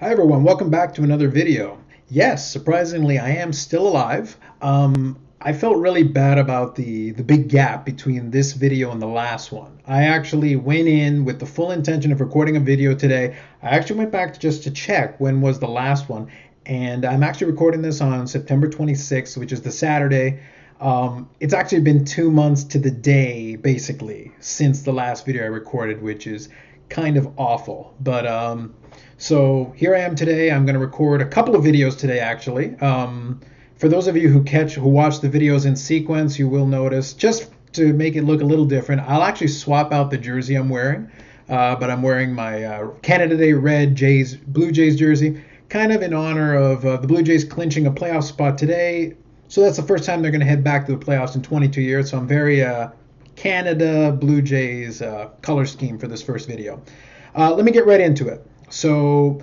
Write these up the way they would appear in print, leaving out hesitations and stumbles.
Hi everyone, welcome back to another video. Yes, surprisingly, I am still alive. I felt really bad about the big gap between this video and the last one. I actually went in with the full intention of recording a video today. I actually went back just to check when was the last one, and I'm actually recording this on September 26th, which is the Saturday. It's actually been 2 months to the day, basically, since the last video I recorded, which is kind of awful. So here I am today. I'm going to record a couple of videos today, actually. For those of you who watch the videos in sequence, you will notice, just to make it look a little different, I'll actually swap out the jersey I'm wearing. But I'm wearing my Canada Day red Blue Jays jersey, kind of in honor of the Blue Jays clinching a playoff spot today. So that's the first time they're going to head back to the playoffs in 22 years. So I'm very Canada Blue Jays color scheme for this first video. Let me get right into it. So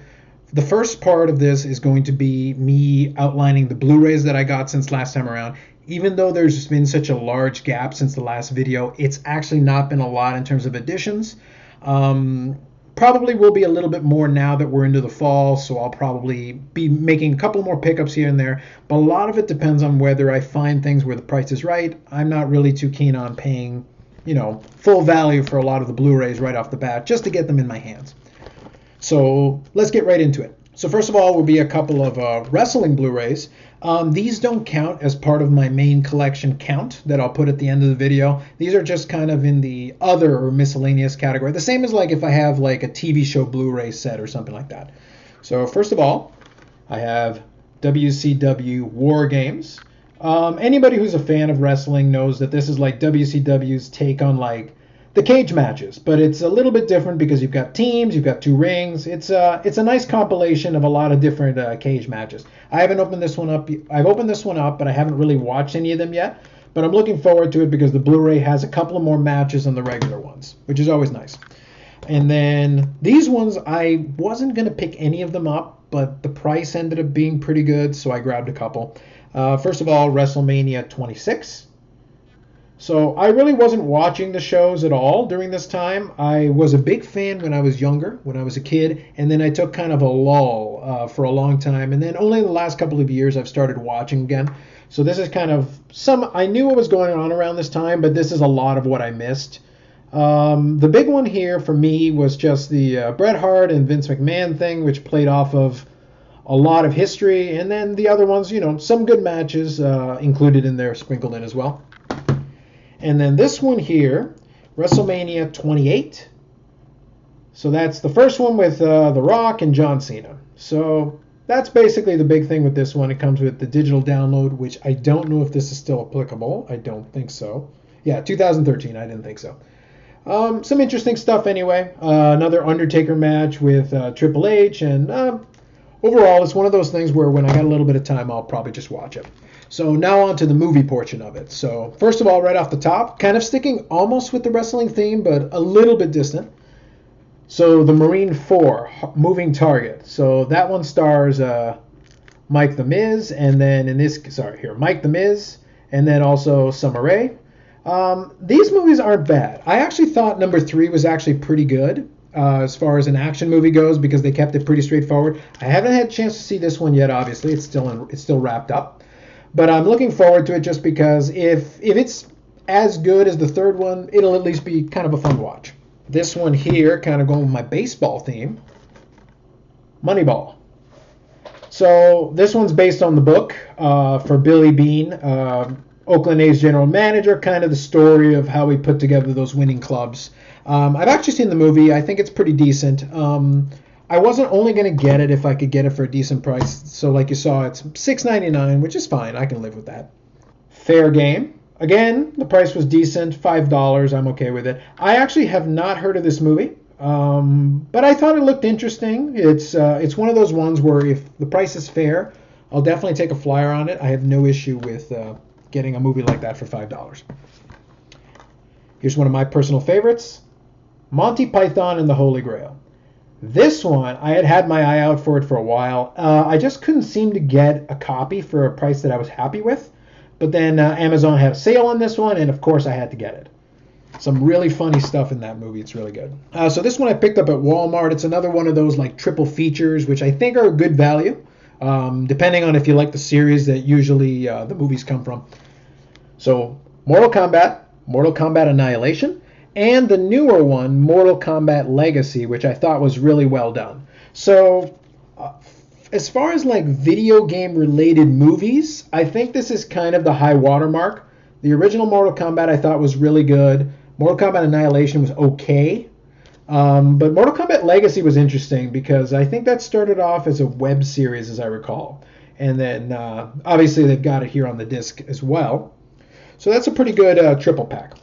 the first part of this is going to be me outlining the Blu-rays that I got since last time around. Even though there's been such a large gap since the last video, it's actually not been a lot in terms of additions. Probably will be a little bit more now that we're into the fall, so I'll probably be making a couple more pickups here and there, but a lot of it depends on whether I find things where the price is right. I'm not really too keen on paying, full value for a lot of the Blu-rays right off the bat just to get them in my hands. So let's get right into it. So first of all will be a couple of wrestling Blu-rays. These don't count as part of my main collection count that I'll put at the end of the video. These are just kind of in the other or miscellaneous category. The same as like if I have like a TV show Blu-ray set or something like that. So first of all, I have WCW War Games. Anybody who's a fan of wrestling knows that this is like WCW's take on like the cage matches, but it's a little bit different because you've got teams, you've got two rings. It's a nice compilation of a lot of different cage matches. I haven't opened this one up. I've opened this one up, but I haven't really watched any of them yet. But I'm looking forward to it because the Blu-ray has a couple of more matches than the regular ones, which is always nice. And then these ones, I wasn't going to pick any of them up, but the price ended up being pretty good, so I grabbed a couple. First of all, WrestleMania 26. So I really wasn't watching the shows at all during this time. I was a big fan when I was younger, when I was a kid, and then I took kind of a lull for a long time. And then only in the last couple of years I've started watching again. So this is kind of I knew what was going on around this time, but this is a lot of what I missed. The big one here for me was just the Bret Hart and Vince McMahon thing, which played off of a lot of history. And then the other ones, some good matches included in there, sprinkled in as well. And then this one here, WrestleMania 28. So that's the first one with The Rock and John Cena. So that's basically the big thing with this one. It comes with the digital download, which I don't know if this is still applicable. I don't think so. Yeah, 2013. I didn't think so. Some interesting stuff anyway. Another Undertaker match with Triple H. And overall, it's one of those things where when I got a little bit of time, I'll probably just watch it. So now on to the movie portion of it. So first of all, right off the top, kind of sticking almost with the wrestling theme, but a little bit distant. So the Marine 4, Moving Target. So that one stars Mike the Miz, and then Mike the Miz, and then also Summer Rae. These movies aren't bad. I actually thought number 3 was actually pretty good as far as an action movie goes because they kept it pretty straightforward. I haven't had a chance to see this one yet. Obviously, it's still wrapped up. But I'm looking forward to it just because if it's as good as the third one, it'll at least be kind of a fun watch. This one here, kind of going with my baseball theme, Moneyball. So this one's based on the book for Billy Beane, Oakland A's general manager, kind of the story of how he put together those winning clubs. I've actually seen the movie. I think it's pretty decent. I wasn't only going to get it if I could get it for a decent price. So like you saw, it's $6.99, which is fine. I can live with that. Fair Game. Again, the price was decent, $5. I'm okay with it. I actually have not heard of this movie, but I thought it looked interesting. It's one of those ones where if the price is fair, I'll definitely take a flyer on it. I have no issue with getting a movie like that for $5. Here's one of my personal favorites, Monty Python and the Holy Grail. This one, I had my eye out for it for a while. I just couldn't seem to get a copy for a price that I was happy with. But then Amazon had a sale on this one, and of course I had to get it. Some really funny stuff in that movie. It's really good. So this one I picked up at Walmart. It's another one of those like triple features, which I think are a good value, depending on if you like the series that usually the movies come from. So Mortal Kombat Annihilation, and the newer one, Mortal Kombat Legacy, which I thought was really well done. So as far as like video game related movies, I think this is kind of the high watermark. The original Mortal Kombat I thought was really good. Mortal Kombat Annihilation was okay. But Mortal Kombat Legacy was interesting because I think that started off as a web series, as I recall. And then obviously they've got it here on the disc as well. So that's a pretty good triple pack.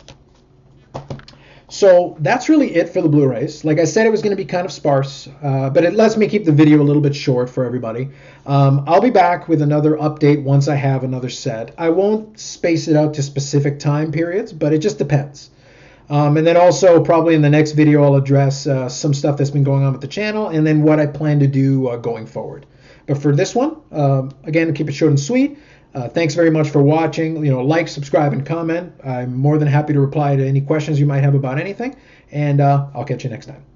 So that's really it for the Blu-rays. Like I said, it was going to be kind of sparse, but it lets me keep the video a little bit short for everybody. I'll be back with another update once I have another set. I won't space it out to specific time periods, but it just depends. And then also probably in the next video I'll address some stuff that's been going on with the channel and then what I plan to do going forward. But for this one, again, to keep it short and sweet, thanks very much for watching. Like, subscribe, and comment. I'm more than happy to reply to any questions you might have about anything, and I'll catch you next time.